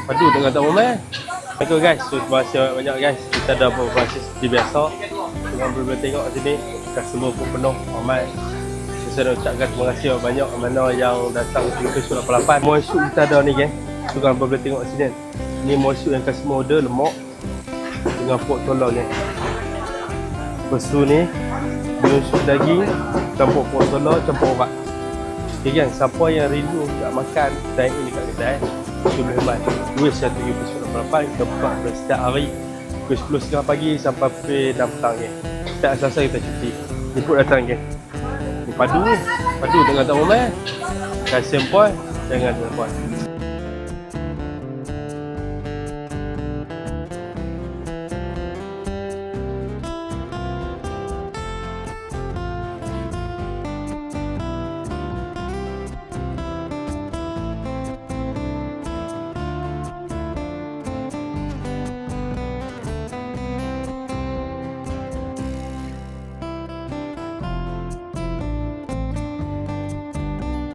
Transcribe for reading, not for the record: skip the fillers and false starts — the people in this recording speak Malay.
Padu dengan tak ramai. Assalamualaikum guys. So, terima kasih banyak guys. Kita dah beroperasi seperti biasa. Dengan boleh tengok sini, customer pun penuh, ramai. Saya nak ucapkan terima kasih banyak mana yang datang ke Episod 88. Moisut kita ada ni guys. So, kan boleh tengok sini. Ni moisut yang customer order lemak dengan pok tolong ni. Lepas tu ni moisut daging, campur pok tolong, campur obat. Okay kan, siapa yang rindu nak makan dine in dekat kedai, boleh hemat. Duit 178 kita buka setiap hari pukul 10 setengah pagi sampai pukul 6 petang ke. Setiap Selasa kita cuti. Jemput datang ke. Ni padu dengan tak ramai. Kasih puan, jangan puan.